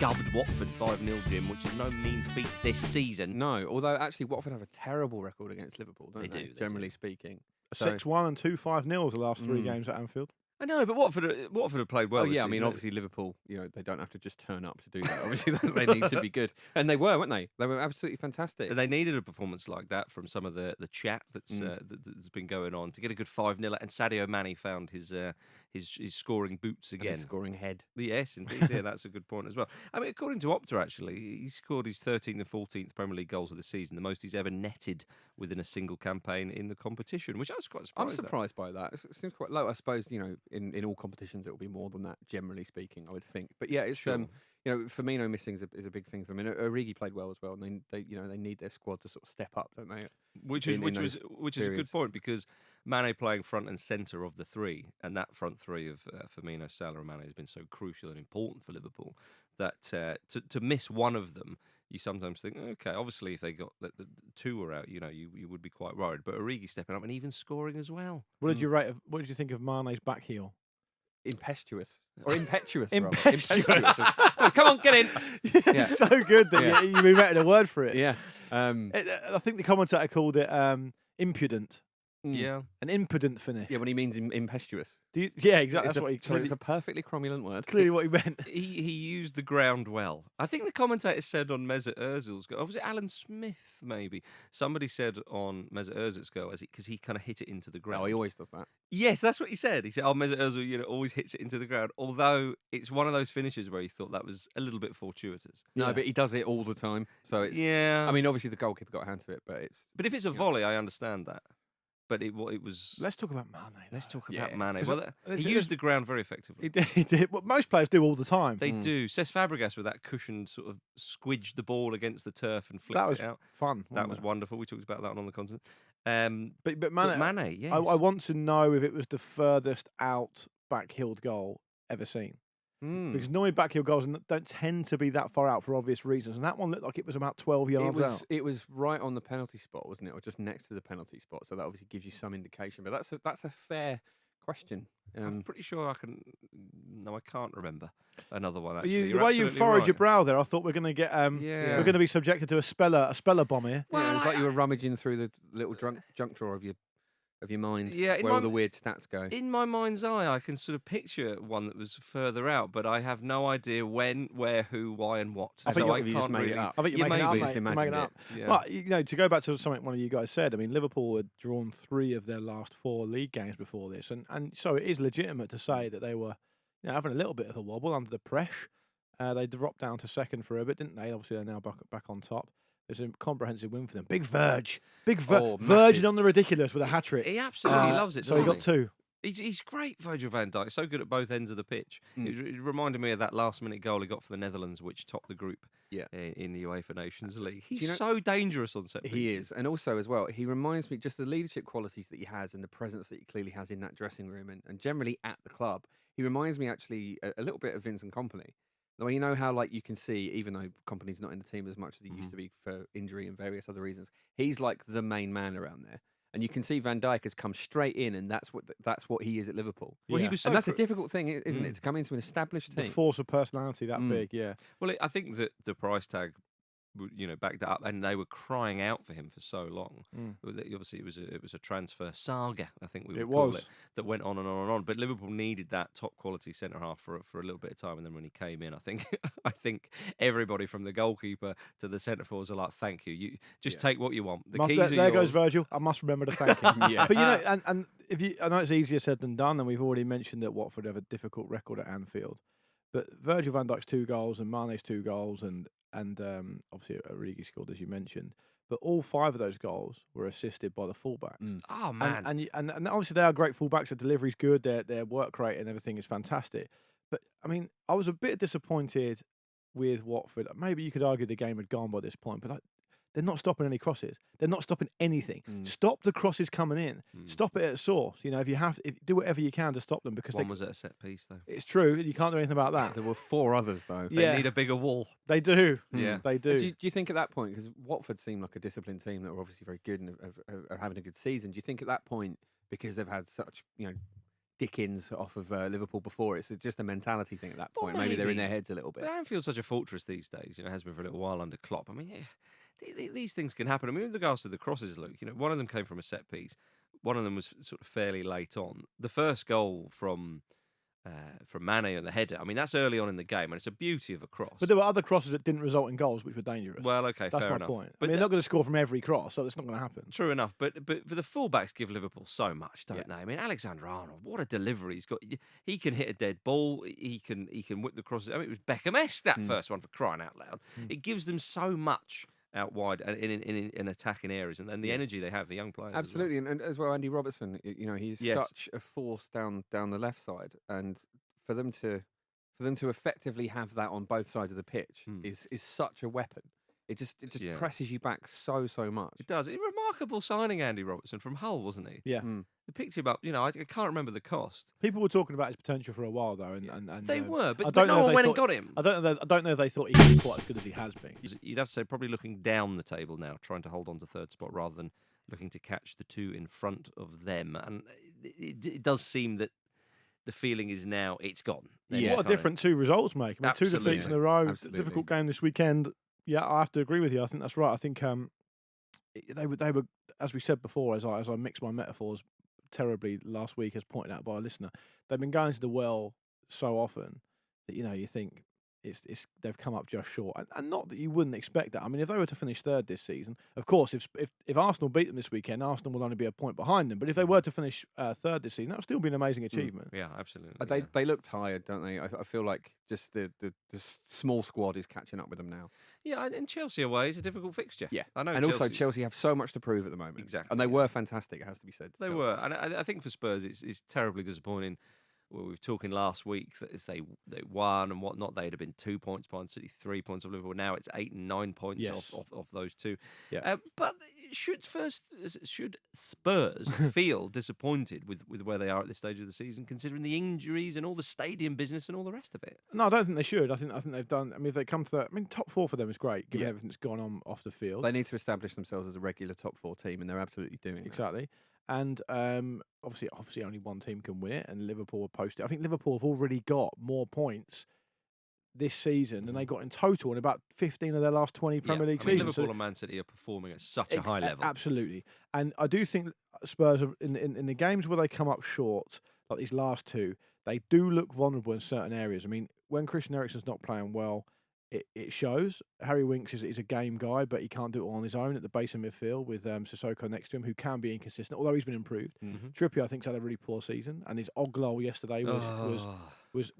gubbed Watford 5-0, Jim, which is no mean feat this season. No, although actually Watford have a terrible record against Liverpool, don't they? They Generally do. speaking. 6-1 and 2-5-0 the last 3 games at Anfield. I know, but Watford have played well. Oh, this yeah, I season. mean, obviously Liverpool, they don't have to just turn up to do that. Obviously, they need to be good. And they were, weren't they? They were absolutely fantastic. They needed a performance like that from some of the chat that's been going on to get a good 5-0. And Sadio Mane found his scoring boots again. His scoring head. Yes, indeed. Yeah, that's a good point as well. I mean, according to Opta, actually, he scored his 13th and 14th Premier League goals of the season, the most he's ever netted within a single campaign in the competition, which I was quite surprised I'm surprised by that. It seems quite low. I suppose, in all competitions, it will be more than that, generally speaking, I would think. But yeah, it's Sure. Firmino missing is a big thing for them. I mean, Origi played well as well, and they need their squad to sort of step up, don't they? Which is a good point, because Mane playing front and centre of the three, and that front three of Firmino, Salah, and Mane has been so crucial and important for Liverpool that to miss one of them, you sometimes think, okay, obviously if they got the two were out, you would be quite worried. But Origi stepping up and even scoring as well. What did you think of Mane's back heel? Impetuous. Or impetuous, Impetuous. rather. Oh, come on, get in. Yeah. So good that you've been writing a word for it. Yeah. I think the commentator called it impudent. Yeah. An impudent finish. Yeah, when he means impetuous. Yeah, exactly. That's what he So it's a perfectly cromulent word. clearly what he meant. He used the ground well. I think the commentator said on Mesut Ozil's goal, was it Alan Smith maybe? Somebody said on Mesut Ozil's goal, because he kind of hit it into the ground. Oh, he always does that. Yes, that's what he said. He said, Mesut Ozil, always hits it into the ground. Although it's one of those finishes where he thought that was a little bit fortuitous. No, Yeah. but he does it all the time. So it's. Yeah. I mean, obviously the goalkeeper got a hand to it, but it's. But if it's a volley, I understand that. But it was. Let's talk about Mane. Let's talk Yeah. about Mane. 'Cause Well, there's- he used the ground very effectively. He did what most players do all the time. They do. Cesc Fabregas with that cushion sort of squidged the ball against the turf and flicked That was it out. fun. That wasn't was it? wonderful. We talked about that on the continent. But Mane, Mane, yes. I want to know if it was the furthest out back-heeled goal ever seen. Because normally back-heel goals don't tend to be that far out for obvious reasons. And that one looked like it was about 12 yards out. It was right on the penalty spot, wasn't it, or just next to the penalty spot? So that obviously gives you some indication. But that's a fair question. I'm pretty sure I can. No, I can't remember another one. But Actually, the way you furrowed your brow there, I thought we're going to get Yeah. we're going to be subjected to a speller bomb here. Yeah, it's like you were rummaging through the little junk drawer of your mind, Yeah, where all the weird stats go. In my mind's eye, I can sort of picture one that was further out, but I have no idea when, where, who, why, and what. I think so you can't just made it really. up. I think you're making it up, maybe. mate. You're imagined making it it. up. Yeah. But to go back to something one of you guys said, I mean, Liverpool had drawn 3 of their last 4 league games before this, and so it is legitimate to say that they were having a little bit of a wobble under the press. They dropped down to second for a bit, didn't they? Obviously, they're now back on top. It's a comprehensive win for them. Big Virgin massive. on the ridiculous with a hat trick. He absolutely loves it. So he doesn't got 2. He's great, Virgil van Dijk. So good at both ends of the pitch. It reminded me of that last-minute goal he got for the Netherlands, which topped the group in the UEFA Nations League. He's so dangerous on set pieces. He is, and also as well, he reminds me just the leadership qualities that he has and the presence that he clearly has in that dressing room and generally at the club. He reminds me actually a little bit of Vincent Kompany. Well, you know how you can see, even though Kompany's not in the team as much as he used to be for injury and various other reasons, he's like the main man around there. And you can see Van Dijk has come straight in, and that's what he is at Liverpool. Well, he was and that's a difficult thing, isn't it, to come into an established The team? force of personality that big, yeah. Well, I think that the price tag, backed that up, and they were crying out for him for so long. Obviously, it was a transfer saga, I think we would call it, that went on and on and on. But Liverpool needed that top quality centre half for a little bit of time, and then when he came in, I think everybody from the goalkeeper to the centre forwards are like, "Thank you. You just take what you want. The keys are there yours." goes Virgil. I must remember to thank him. Yeah. But and I know it's easier said than done, and we've already mentioned that Watford have a difficult record at Anfield. But Virgil van Dijk's 2 goals and Mane's 2 goals and obviously Origi scored, as you mentioned. But all 5 of those goals were assisted by the fullbacks. Oh man! And obviously they are great fullbacks. The delivery's good. Their work rate and everything is fantastic. But I mean, I was a bit disappointed with Watford. Maybe you could argue the game had gone by this point, but they're not stopping any crosses. They're not stopping anything. Stop the crosses coming in. Stop it at source. If you do whatever you can to stop them, because one was at a set piece though. It's true. You can't do anything about that. There were 4 others though. They need a bigger wall. They do. Yeah. They do. Do you think at that point, because Watford seemed like a disciplined team that were obviously very good and are having a good season, do you think at that point, because they've had such Dickens off of Liverpool before. It's just a mentality thing at that point. Well, maybe they're in their heads a little bit. But Anfield's such a fortress these days. It has been for a little while under Klopp. I mean, these things can happen. I mean, with regards to the crosses, Luke, one of them came from a set piece. One of them was sort of fairly late on. The first goal from Mane and the header. I mean, that's early on in the game, and it's a beauty of a cross. But there were other crosses that didn't result in goals, which were dangerous. Well, okay, that's fair my enough. point. But they're not going to score from every cross, so it's not going to happen. True enough. But for the fullbacks, give Liverpool so much, don't they? I mean, Alexander-Arnold, what a delivery he's got. He can hit a dead ball. He can whip the crosses. I mean, it was Beckham-esque that first one, for crying out loud. It gives them so much out wide and in attacking areas, and the energy they have, the young players. Absolutely, as well. and as well, Andy Robertson. He's such a force down the left side, and for them to effectively have that on both sides of the pitch is such a weapon. It just presses you back so much. It does. It's a remarkable signing, Andy Robertson from Hull, wasn't he? Yeah. They picked him up. I can't remember the cost. People were talking about his potential for a while, though, and they were, but no one went and got him. I don't know if they thought he was quite as good as he has been. You'd have to say probably looking down the table now, trying to hold on to third spot rather than looking to catch the two in front of them. And it does seem that the feeling is now it's gone. What a difference two results make. I mean, two defeats in a row. Absolutely. Difficult game this weekend. Yeah, I have to agree with you. I think that's right. I think they were, as we said before, as I mixed my metaphors terribly last week, as pointed out by a listener, they've been going to the well so often that you think they've come up just short, and not that you wouldn't expect that. I mean, if they were to finish third this season, of course, if Arsenal beat them this weekend, Arsenal will only be a point behind them. But if they were to finish third this season, that would still be an amazing achievement. Yeah, absolutely. They look tired, don't they? I feel like just the small squad is catching up with them now. Yeah, and Chelsea away is a difficult fixture. Yeah, I know. And also Chelsea have so much to prove at the moment. Exactly, and they were fantastic. It has to be said. They were, and I think for Spurs, it's terribly disappointing. Well, we were talking last week that if they won and whatnot, they'd have been 2 points behind City, 3 points of Liverpool. Now it's 8 and 9 points off those two. Yeah. But should Spurs feel disappointed with where they are at this stage of the season, considering the injuries and all the stadium business and all the rest of it? No, I don't think they should. I think they've done. I mean, if they come to that, top four for them is great, given everything that's gone on off the field. They need to establish themselves as a regular top four team, and they're absolutely doing exactly. And obviously, only one team can win it, and Liverpool are posted. I think Liverpool have already got more points this season than they got in total in about 15 of their last 20 Premier League seasons. Liverpool and Man City are performing at such a high level. Absolutely. And I do think Spurs, in the games where they come up short, like these last two, they do look vulnerable in certain areas. I mean, when Christian Eriksen's not playing well, it shows. Harry Winks is a game guy, but he can't do it all on his own at the base of midfield with Sissoko next to him, who can be inconsistent, although he's been improved. Trippier, I think, has had a really poor season, and his glol yesterday was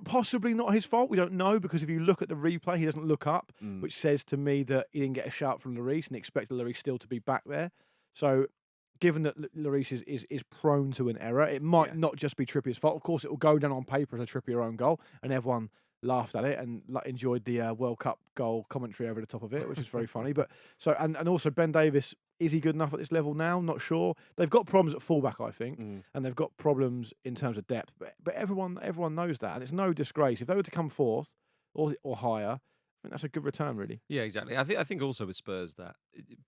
possibly not his fault. We don't know, because if you look at the replay, he doesn't look up, which says to me that he didn't get a shout from Lloris and expected Lloris still to be back there. So, given that Lloris is prone to an error, it might not just be Trippier's fault. Of course, it will go down on paper as a Trippier own goal, and everyone laughed at it and enjoyed the World Cup goal commentary over the top of it, which is very funny. But and also Ben Davies, is he good enough at this level now? Not sure. They've got problems at fullback, I think, and they've got problems in terms of depth. But everyone knows that, and it's no disgrace if they were to come fourth or higher. I think that's a good return, really. Yeah, exactly. I think also with Spurs that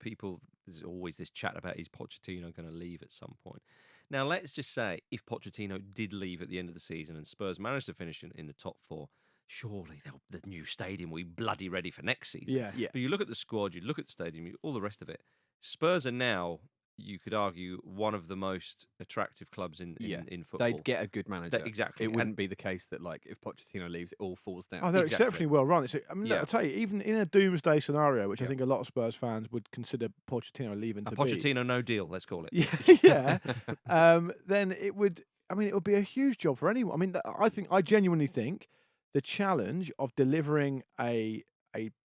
there's always this chat about is Pochettino going to leave at some point. Now, let's just say if Pochettino did leave at the end of the season and Spurs managed to finish in the top four, surely the new stadium will be bloody ready for next season. Yeah. But you look at the squad, you look at the stadium, all the rest of it. Spurs are now, you could argue, one of the most attractive clubs in football. They'd get a good manager. Exactly. It wouldn't be the case that, like, if Pochettino leaves, it all falls down. Oh, they're exceptionally well run. I'll tell you, even in a doomsday scenario, which I think a lot of Spurs fans would consider Pochettino leaving to Pochettino no deal, let's call it. Yeah. Then it would be a huge job for anyone. I mean, I genuinely think the challenge of delivering a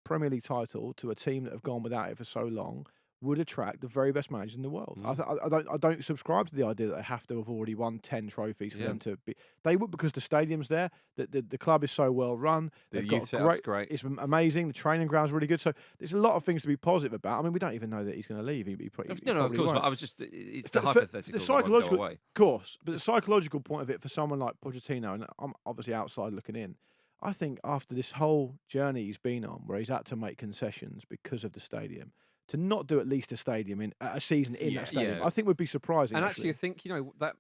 Premier League title to a team that have gone without it for so long would attract the very best managers in the world. I don't subscribe to the idea that they have to have already won 10 trophies for them to be. They would, because the stadium's there. The club is so well run. They've got great. It's amazing. The training ground's really good. So there's a lot of things to be positive about. I mean, we don't even know that he's going to leave. He of course. But I was just it's the hypothetical. The psychological, of course, but the psychological point of it for someone like Pochettino, and I'm obviously outside looking in. I think after this whole journey he's been on, where he's had to make concessions because of the stadium, to not do at least a season in that stadium, I think would be surprising. And actually, I think that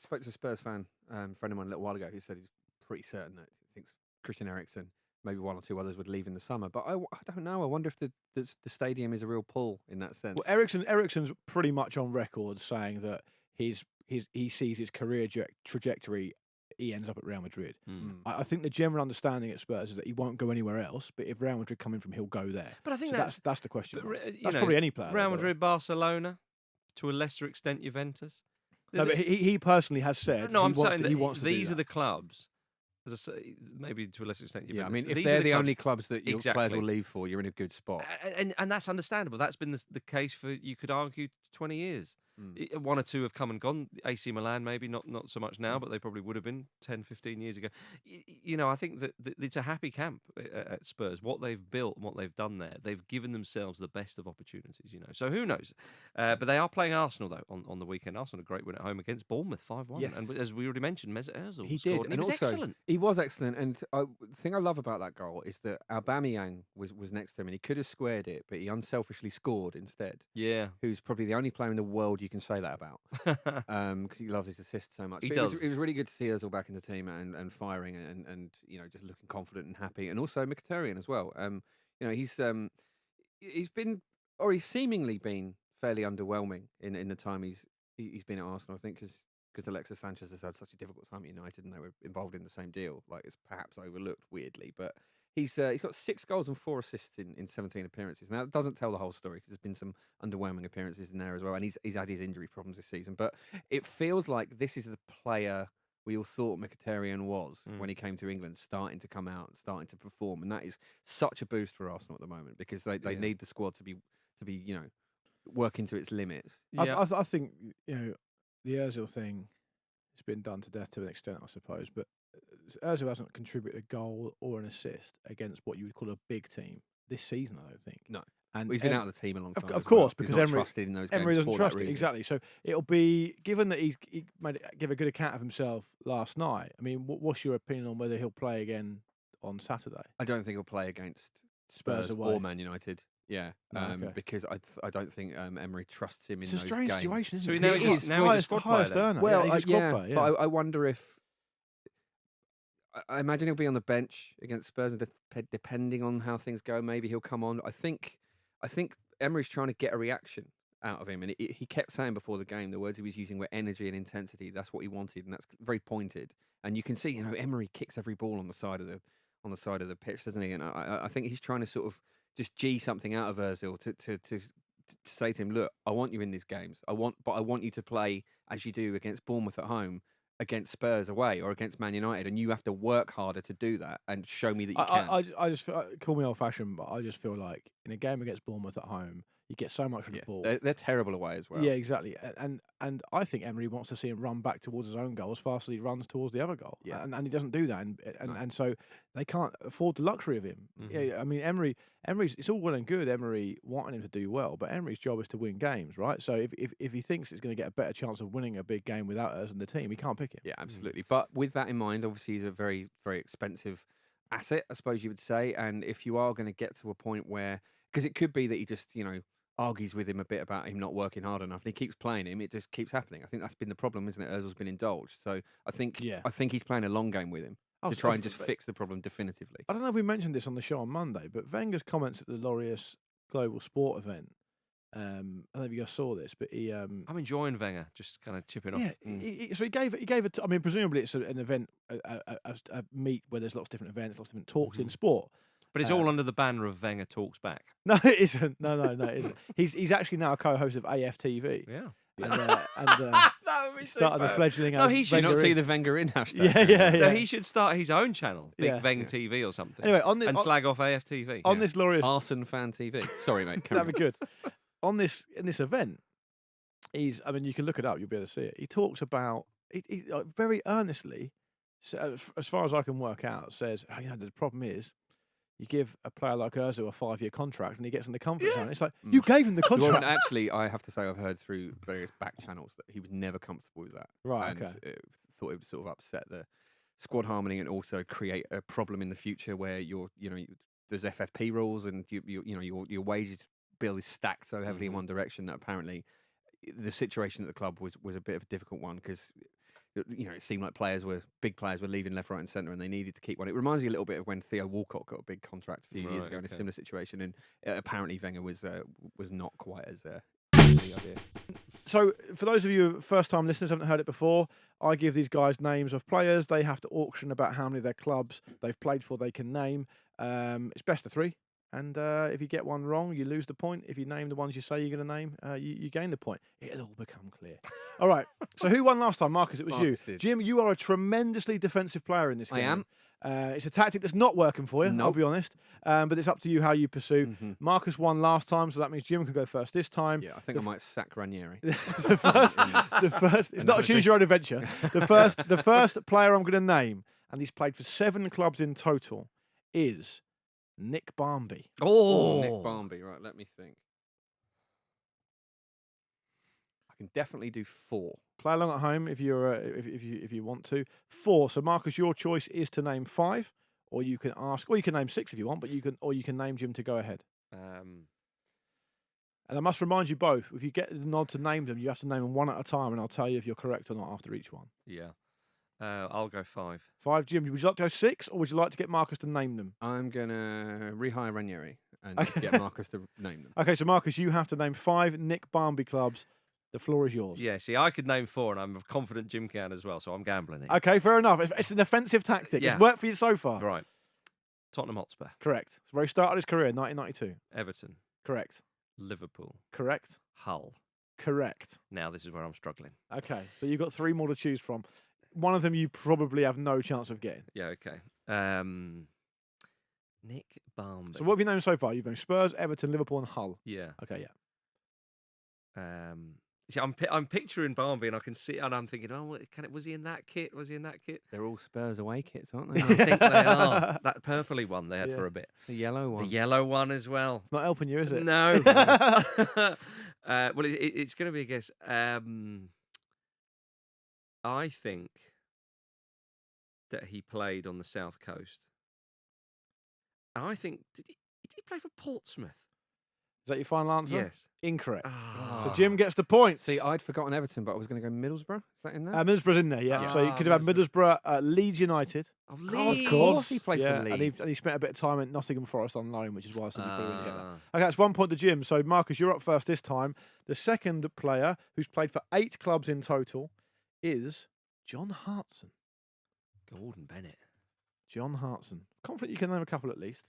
spoke to a Spurs fan, friend of mine a little while ago, who said he's pretty certain that he thinks Christian Eriksen, maybe one or two others, would leave in the summer. But I don't know. I wonder if the stadium is a real pull in that sense. Well, Eriksen's pretty much on record saying that he sees his career trajectory. He ends up at Real Madrid. I think the general understanding at Spurs is that he won't go anywhere else. But if Real Madrid come in from, he'll go there. But I think that's the question. That's know, probably any player. Real Madrid, Barcelona, to a lesser extent, Juventus. No, but he personally has said. No, I'm saying that he wants to these are the clubs. As I say, maybe to a lesser extent, Juventus. Yeah, I mean, if they're the only clubs that your players will leave for, you're in a good spot. And that's understandable. That's been the case for, you could argue, 20 years. One or two have come and gone. AC Milan, maybe not so much now, but they probably would have been 10, 15 years ago. I think that it's a happy camp at Spurs. What they've built and what they've done there, they've given themselves the best of opportunities, So who knows? But they are playing Arsenal, though, on the weekend. Arsenal, a great win at home against Bournemouth, 5-1. Yes. And as we already mentioned, Mesut Ozil He scored. did. And he was excellent. He was excellent. And the thing I love about that goal is that Aubameyang was next to him, and he could have squared it, but he unselfishly scored instead. Yeah. Who's probably the only player in the world you can say that about. Because he loves his assists so much. He but does. It was really good to see Ozil back in the team and firing and just looking confident and happy, and also Mkhitaryan as well. He's seemingly been fairly underwhelming in the time he's been at Arsenal. I think because Alexis Sanchez has had such a difficult time at United, and they were involved in the same deal. Like, it's perhaps overlooked weirdly, but. He's got 6 goals and 4 assists in 17 appearances. Now, that doesn't tell the whole story, because there's been some underwhelming appearances in there as well, and he's had his injury problems this season. But it feels like this is the player we all thought Mkhitaryan was when he came to England, starting to come out, starting to perform, and that is such a boost for Arsenal at the moment, because they need the squad to be working to its limits. Yeah. I think the Ozil thing has been done to death to an extent, I suppose, but. Ozil hasn't contributed a goal or an assist against what you would call a big team this season, I don't think. No. And he's been out of the team a long time. Of course, because Emery trusted in those games. Emery doesn't trust it, exactly. So it'll be, given that he gave a good account of himself last night. I mean, what's your opinion on whether he'll play again on Saturday? I don't think he'll play against Spurs or Man United. Yeah, because I don't think Emery trusts him in those games. It's a strange situation, isn't it? So now he's a squad player. Well, he's a squad player. But I wonder if. I imagine he'll be on the bench against Spurs, and depending on how things go, maybe he'll come on. I think Emery's trying to get a reaction out of him, and he kept saying before the game the words he was using were energy and intensity. That's what he wanted, and that's very pointed. And you can see, Emery kicks every ball on the side of the pitch, doesn't he? And I think he's trying to sort of just G something out of Ozil to say to him, look, I want you in these games. I want you to play as you do against Bournemouth at home, against Spurs away, or against Man United, and you have to work harder to do that and show me that you can. I just call me old-fashioned, but I just feel like in a game against Bournemouth at home, you get so much of the ball. They're terrible away as well. Yeah, exactly. And I think Emery wants to see him run back towards his own goal as fast as he runs towards the other goal. Yeah. And he doesn't do that. And so they can't afford the luxury of him. Yeah, I mean, Emery's, it's all well and good, Emery wanting him to do well, but Emery's job is to win games, right? So if he thinks it's going to get a better chance of winning a big game without us in the team, he can't pick him. Yeah, absolutely. But with that in mind, obviously he's a very, very expensive asset, I suppose you would say. And if you are going to get to a point where, because it could be that he just, argues with him a bit about him not working hard enough, and he keeps playing him, it just keeps happening. I think that's been the problem, isn't it? Ozil's been indulged. So I think he's playing a long game with him to try and just fix the problem definitively. I don't know if we mentioned this on the show on Monday, but Wenger's comments at the Laureus Global Sport event, I don't know if you guys saw this, but he... I'm enjoying Wenger, just kind of chipping off. Yeah, so he gave it. I mean, presumably it's an event, a meet where there's lots of different events, lots of different talks in sport. But it's all under the banner of Wenger Talks Back. No, it isn't. No, it isn't. He's actually now a co-host of AFTV. Yeah. And started the fledgling. No, he should not see the Wenger in hashtag. Yeah. No, he should start his own channel, Big Veng TV or something. Anyway, slag off AFTV. On this Laureus Arson Fan TV. Sorry, mate. That'd be good. In this event, I mean, you can look it up. You'll be able to see it. He talks about he very earnestly, as far as I can work out, says, the problem is, you give a player like Ozil a 5-year contract and he gets in the comfort zone. It's like, you gave him the contract. Well, actually, I have to say I've heard through various back channels that he was never comfortable with that. Right, and thought it would sort of upset the squad harmony and also create a problem in the future where there's FFP rules and your wages bill is stacked so heavily in one direction that apparently the situation at the club was a bit of a difficult one because it seemed like big players were leaving left, right, and centre, and they needed to keep one. It reminds me a little bit of when Theo Walcott got a big contract a few years ago in a similar situation, and apparently Wenger was not quite as the idea. So, for those of you first-time listeners who haven't heard it before, I give these guys names of players. They have to auction about how many of their clubs they've played for they can name. It's best of 3. And if you get one wrong, you lose the point. If you name the ones you say you're going to name, you gain the point. It'll all become clear. All right. So who won last time, Marcus? It was Marcus you. did. Jim, you are a tremendously defensive player in this game. I am. It's a tactic that's not working for you, I'll be honest. But it's up to you how you pursue. Mm-hmm. Marcus won last time, so that means Jim can go first this time. Yeah, I think I might sack Ranieri. the first. It's not a choose your own adventure. The first player I'm going to name, and he's played for 7 clubs in total, is Nick Barmby. Oh, Nick Barmby. Right, let me think. I can definitely do 4. Play along at home if you're if you want to. 4. So Marcus, your choice is to name 5, or you can name 6 if you want, but you can name Jim to go ahead. And I must remind you both, if you get the nod to name them, you have to name them one at a time, and I'll tell you if you're correct or not after each one. Yeah. I'll go 5. 5, Jim. Would you like to go 6, or would you like to get Marcus to name them? I'm going to rehire Ranieri and get Marcus to name them. Okay, so Marcus, you have to name 5 Nick Barmby clubs. The floor is yours. Yeah, see, I could name 4, and I'm confident Jim can as well, so I'm gambling it. Okay, fair enough. It's an offensive tactic. Yeah. It's worked for you so far. Right. Tottenham Hotspur. Correct. It's where he started his career in 1992. Everton. Correct. Liverpool. Correct. Hull. Correct. Now this is where I'm struggling. Okay, so you've got 3 more to choose from. One of them you probably have no chance of getting. Yeah, okay. Nick Barmby. So what have you named so far? You've named Spurs, Everton, Liverpool, and Hull. Yeah. Okay, yeah. See, I'm picturing Barmby, and I can see, and I'm thinking, was he in that kit? Was he in that kit? They're all Spurs away kits, aren't they? I think they are. That purpley one they had for a bit. The yellow one. The yellow one as well. It's not helping you, is it? No. Well, it's going to be a guess. I think that he played on the South Coast. And I think, did he play for Portsmouth? Is that your final answer? Yes. Incorrect. Oh. So Jim gets the point. See, I'd forgotten Everton, but I was going to go Middlesbrough. Is that in there? Middlesbrough's in there, yeah. So you could have had Middlesbrough, Leeds United. Oh, Of course. He played for Leeds. And he spent a bit of time at Nottingham Forest on loan, which is why I said you probably wouldn't get that. Okay, that's 1 point to Jim. So, Marcus, you're up first this time. The second player, who's played for 8 clubs in total, is John Hartson. Gordon Bennett. John Hartson. Confident you can name a couple at least.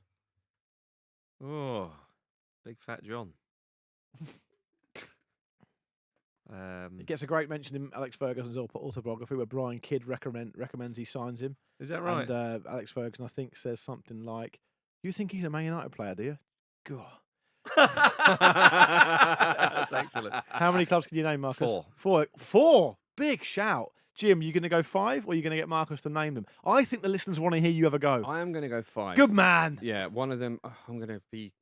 Oh, big fat John. It gets a great mention in Alex Ferguson's autobiography where Brian Kidd recommends he signs him. Is that right? And Alex Ferguson, I think, says something like, "You think he's a Man United player, do you?" God. That's excellent. How many clubs can you name, Marcus? 4. 4. Big shout. Jim, you going to go 5 or are you going to get Marcus to name them? I think the listeners want to hear you have a go. I am going to go 5. Good man. Yeah, one of them, I'm going to be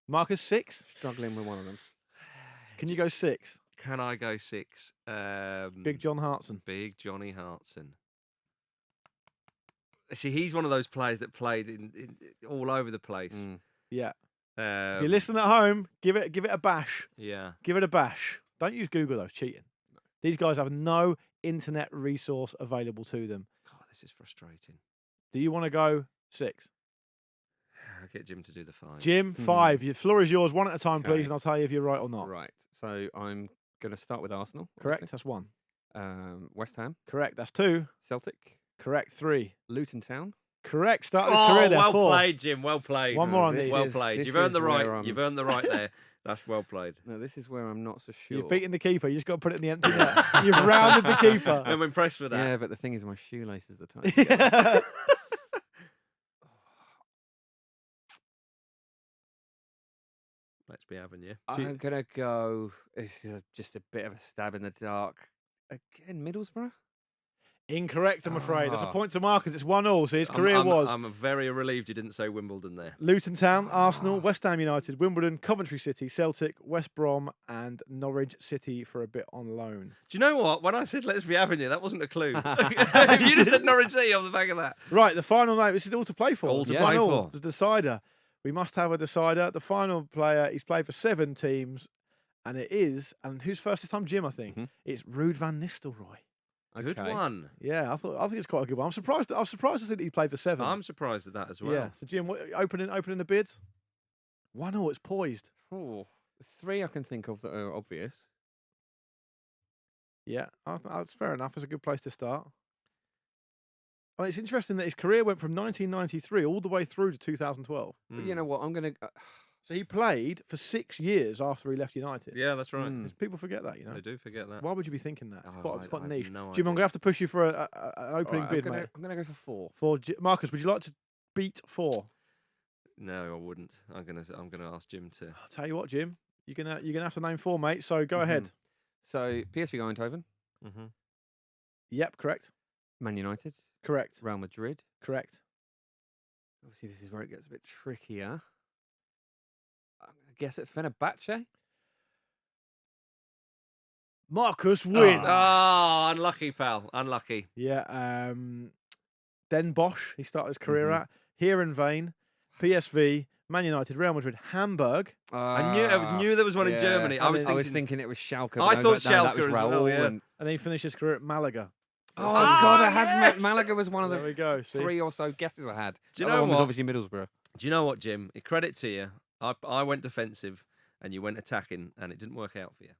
Marcus, 6? struggling with one of them. Can you go 6? Can I go 6? Big John Hartson. Big Johnny Hartson. See, he's one of those players that played in all over the place. Yeah. If you're listening at home, give it a bash. Yeah. Give it a bash. Don't use Google, though. It's cheating. No. These guys have no internet resource available to them. God, this is frustrating. Do you want to go 6? I'll get Jim to do the 5. Jim, 5. Your floor is yours. One at a time, Okay. please, and I'll tell you if you're right or not. Right. So I'm going to start with Arsenal. Correct. That's 1. West Ham. Correct. That's 2. Celtic. Correct. 3. Luton Town. Correct. Started his career there. Well 4. played, Jim. Well played. One more on these. Well played. You've earned the right. You've earned the right there. That's well played. No, this is where I'm not so sure. You've beaten the keeper. You just got to put it in the empty net. You've rounded the keeper. I'm impressed with that. Yeah, but the thing is, my shoelaces are tight. Let's be having you. I'm going to go, it's just a bit of a stab in the dark. Again, Middlesbrough? Incorrect, I'm afraid. That's a point to Marcus. It's 1-1, so his career was I'm very relieved you didn't say Wimbledon there. Luton Town, Arsenal, West Ham United, Wimbledon, Coventry City, Celtic, West Brom, and Norwich City for a bit on loan. Do you know what? When I said let's be having you, that wasn't a clue. You just said Norwich City on the back of that. Right, the final name. This is all to play for. All to play for. The decider. We must have a decider. The final player, he's played for 7 teams, and it is, and who's first this time? Jim, I think. It's Ruud van Nistelrooy. Good Okay. one. Yeah, I think it's quite a good one. I was surprised to see that he played for 7. I'm surprised at that as well. Yeah. So Jim, opening the bid. 1-0. It's poised. Oh, 3 I can think of that are obvious. Yeah, that's fair enough. It's a good place to start. I mean, it's interesting that his career went from 1993 all the way through to 2012. But you know what? I'm going to... So he played for 6 years after he left United. Yeah, that's right. People forget that, you know. They do forget that. Why would you be thinking that? It's quite I niche. have no Jim, I'm going idea. to have to push you for an opening bid, mate. I'm going to go for 4. Marcus, would you like to beat 4? No, I wouldn't. I'm gonna ask Jim to. I'll tell you what, Jim. You're gonna have to name 4, mate. So go ahead. So PSV Eindhoven, Mm-hmm. Yep, correct. Man United, Correct. Real Madrid. Correct. Obviously, this is where it gets a bit trickier. I'm going to guess at Fenerbahce. Marcus wins. Oh, unlucky, pal. Unlucky. Yeah. Den Bosch, he started his career at. Heerenveen, PSV, Man United, Real Madrid, Hamburg. I knew there was one in Germany. I was thinking it was Schalke. I thought that was Schalke as well, Raul yeah. And then he finished his career at Malaga. Oh, God, I had yes! Malaga was one of There the we go. See? 3 or so guesses I had. Do you The other know one was what? obviously Middlesbrough. Do you know what, Jim? Credit to you. I went defensive and you went attacking, and it didn't work out for you.